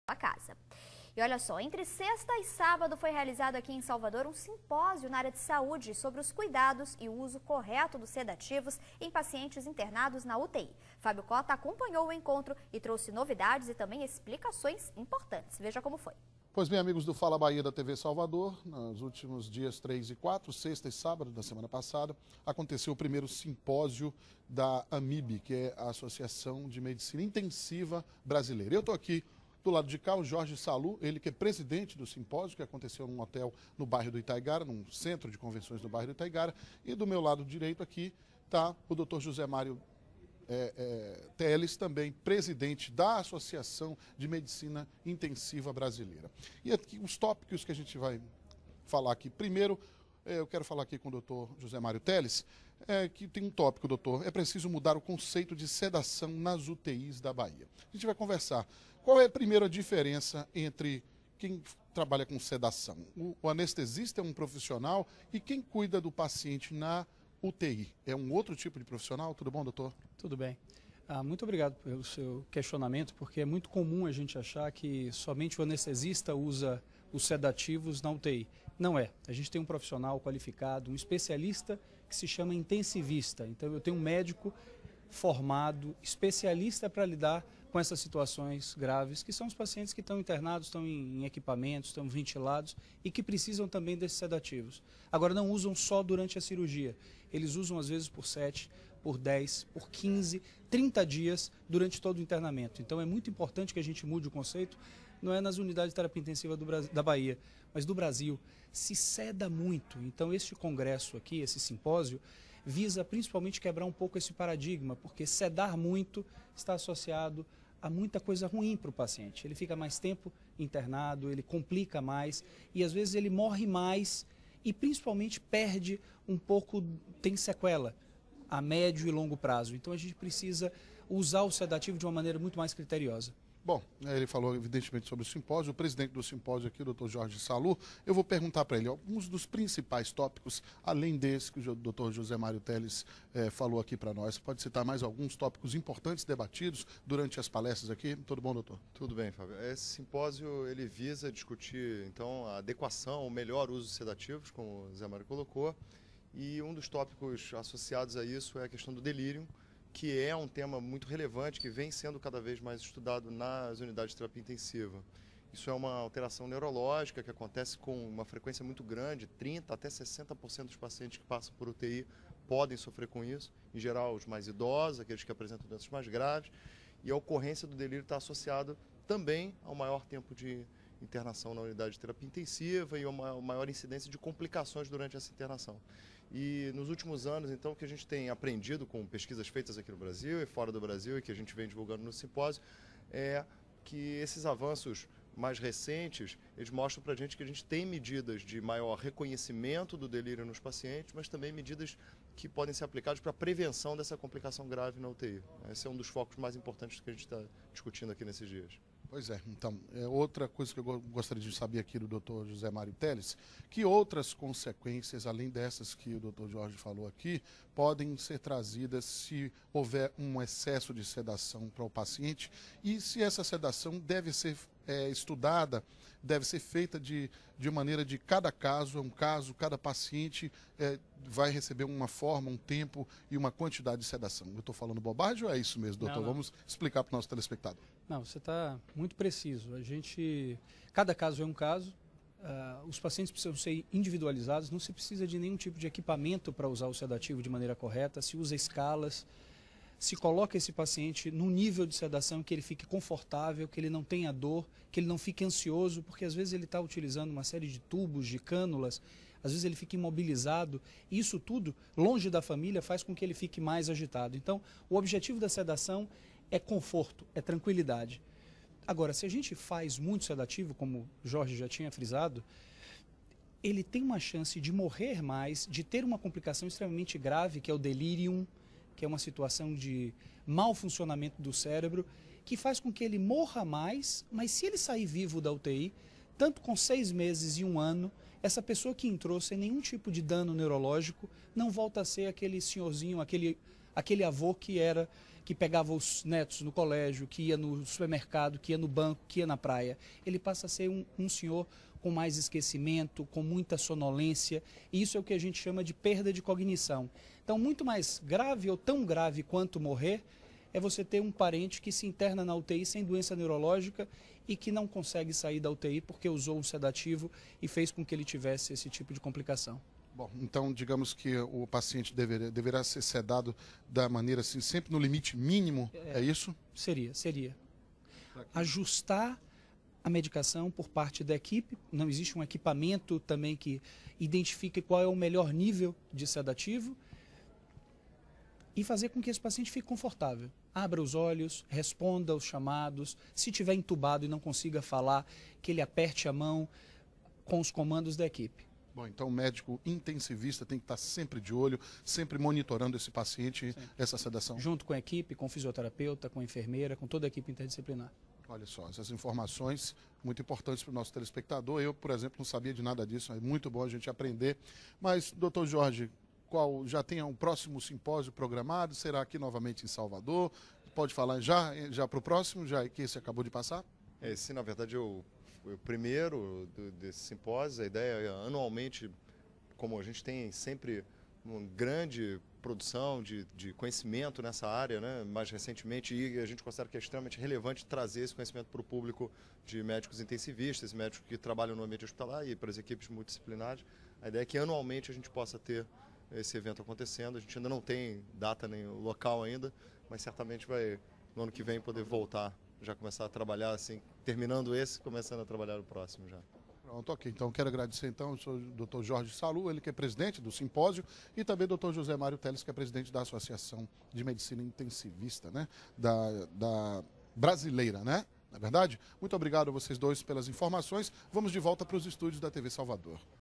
a casa. E olha só, entre sexta e sábado foi realizado aqui em Salvador um simpósio na área de saúde sobre os cuidados e o uso correto dos sedativos em pacientes internados na UTI. Fábio Cota acompanhou o encontro e trouxe novidades e também explicações importantes. Veja como foi. Pois bem, amigos do Fala Bahia da TV Salvador, nos últimos dias 3 e 4, sexta e sábado da semana passada, aconteceu o primeiro simpósio da AMIB, que é a Associação de Medicina Intensiva Brasileira. Eu estou aqui do lado de cá, o Jorge Salu, ele que é presidente do simpósio, que aconteceu num hotel no bairro do Itaigara, num centro de convenções do bairro do Itaigara. E do meu lado direito aqui está o Dr. José Mário Teles, também presidente da Associação de Medicina Intensiva Brasileira. E aqui os tópicos que a gente vai falar aqui. Primeiro, eu quero falar aqui com o Dr. José Mário Teles, que tem um tópico, doutor, é preciso mudar o conceito de sedação nas UTIs da Bahia. A gente vai conversar. Qual é a primeira diferença entre quem trabalha com sedação? O anestesista é um profissional e quem cuida do paciente na UTI é um outro tipo de profissional? Tudo bom, doutor? Tudo bem. Muito obrigado pelo seu questionamento, porque é muito comum a gente achar que somente o anestesista usa os sedativos na UTI. Não é. A gente tem um profissional qualificado, um especialista que se chama intensivista. Então eu tenho um médico formado, especialista para lidar com essas situações graves, que são os pacientes que estão internados, estão em equipamentos, estão ventilados e que precisam também desses sedativos. Agora, não usam só durante a cirurgia, eles usam às vezes por 7, por 10, por 15, 30 dias durante todo o internamento. Então é muito importante que a gente mude o conceito, não é nas unidades de terapia intensiva da Bahia, mas do Brasil. Se ceda muito, então este congresso aqui, esse simpósio, visa principalmente quebrar um pouco esse paradigma, porque sedar muito está associado a muita coisa ruim para o paciente. Ele fica mais tempo internado, ele complica mais e às vezes ele morre mais e principalmente perde um pouco, tem sequela a médio e longo prazo. Então a gente precisa usar o sedativo de uma maneira muito mais criteriosa. Bom, ele falou evidentemente sobre o simpósio, o presidente do simpósio aqui, o Dr. Jorge Salu. Eu vou perguntar para ele alguns dos principais tópicos, além desse que o Dr. José Mário Teles falou aqui para nós. Pode citar mais alguns tópicos importantes debatidos durante as palestras aqui? Tudo bom, doutor? Tudo bem, Fábio. Esse simpósio ele visa discutir então a adequação, o melhor uso de sedativos, como o Zé Mário colocou, e um dos tópicos associados a isso é a questão do delírio, que é um tema muito relevante, que vem sendo cada vez mais estudado nas unidades de terapia intensiva. Isso é uma alteração neurológica que acontece com uma frequência muito grande, 30% até 60% dos pacientes que passam por UTI podem sofrer com isso, em geral os mais idosos, aqueles que apresentam doenças mais graves, e a ocorrência do delírio está associada também ao maior tempo de internação na unidade de terapia intensiva e uma maior incidência de complicações durante essa internação. E nos últimos anos, então, o que a gente tem aprendido com pesquisas feitas aqui no Brasil e fora do Brasil e que a gente vem divulgando no simpósio, é que esses avanços mais recentes, eles mostram para a gente que a gente tem medidas de maior reconhecimento do delírio nos pacientes, mas também medidas que podem ser aplicadas para a prevenção dessa complicação grave na UTI. Esse é um dos focos mais importantes que a gente está discutindo aqui nesses dias. Pois é, então, outra coisa que eu gostaria de saber aqui do Dr. José Mário Teles, que outras consequências, além dessas que o Dr. Jorge falou aqui, podem ser trazidas se houver um excesso de sedação para o paciente e se essa sedação deve ser estudada, deve ser feita de maneira de cada caso, é um caso, cada paciente vai receber uma forma, um tempo e uma quantidade de sedação. Eu estou falando bobagem ou é isso mesmo, doutor? Não. Vamos explicar para o nosso telespectador. Não, você está muito preciso. Cada caso é um caso, os pacientes precisam ser individualizados, não se precisa de nenhum tipo de equipamento para usar o sedativo de maneira correta, se usa escalas, se coloca esse paciente num nível de sedação que ele fique confortável, que ele não tenha dor, que ele não fique ansioso, porque às vezes ele está utilizando uma série de tubos, de cânulas, às vezes ele fica imobilizado, e isso tudo, longe da família, faz com que ele fique mais agitado. Então, o objetivo da sedação é conforto, é tranquilidade. Agora, se a gente faz muito sedativo, como o Jorge já tinha frisado, ele tem uma chance de morrer mais, de ter uma complicação extremamente grave, que é o delirium, que é uma situação de mau funcionamento do cérebro, que faz com que ele morra mais, mas se ele sair vivo da UTI, tanto com 6 meses e 1 ano, essa pessoa que entrou sem nenhum tipo de dano neurológico, não volta a ser aquele senhorzinho, aquele avô que era que pegava os netos no colégio, que ia no supermercado, que ia no banco, que ia na praia. Ele passa a ser um senhor com mais esquecimento, com muita sonolência, e isso é o que a gente chama de perda de cognição. Então, muito mais grave ou tão grave quanto morrer é você ter um parente que se interna na UTI sem doença neurológica e que não consegue sair da UTI porque usou um sedativo e fez com que ele tivesse esse tipo de complicação. Bom, então digamos que o paciente deverá ser sedado da maneira assim, sempre no limite mínimo, é isso? Seria. Ajustar a medicação por parte da equipe, não existe um equipamento também que identifique qual é o melhor nível de sedativo e fazer com que esse paciente fique confortável. Abra os olhos, responda aos chamados, se tiver entubado e não consiga falar, que ele aperte a mão com os comandos da equipe. Bom, então o médico intensivista tem que estar sempre de olho, sempre monitorando esse paciente, essa sedação. Junto com a equipe, com o fisioterapeuta, com a enfermeira, com toda a equipe interdisciplinar. Olha só, essas informações muito importantes para o nosso telespectador. Eu, por exemplo, não sabia de nada disso, é muito bom a gente aprender. Mas, doutor Jorge, já tem um próximo simpósio programado? Será aqui novamente em Salvador? Pode falar já para o próximo, já que esse acabou de passar? Esse, na verdade, o primeiro desse simpósio. A ideia é, anualmente, como a gente tem sempre uma grande produção de conhecimento nessa área, né, mais recentemente, e a gente considera que é extremamente relevante trazer esse conhecimento para o público de médicos intensivistas, médicos que trabalham no ambiente hospitalar e para as equipes multidisciplinares. A ideia é que anualmente a gente possa ter esse evento acontecendo. A gente ainda não tem data nem local ainda, mas certamente vai, no ano que vem, poder voltar, já começar a trabalhar assim, terminando esse, começando a trabalhar o próximo já. Pronto, ok. Então, quero agradecer então ao Dr. Jorge Salu, ele que é presidente do simpósio, e também o Dr. José Mário Teles, que é presidente da Associação de Medicina Intensivista, né? Da brasileira, né? Não é verdade? Muito obrigado a vocês dois pelas informações. Vamos de volta para os estúdios da TV Salvador.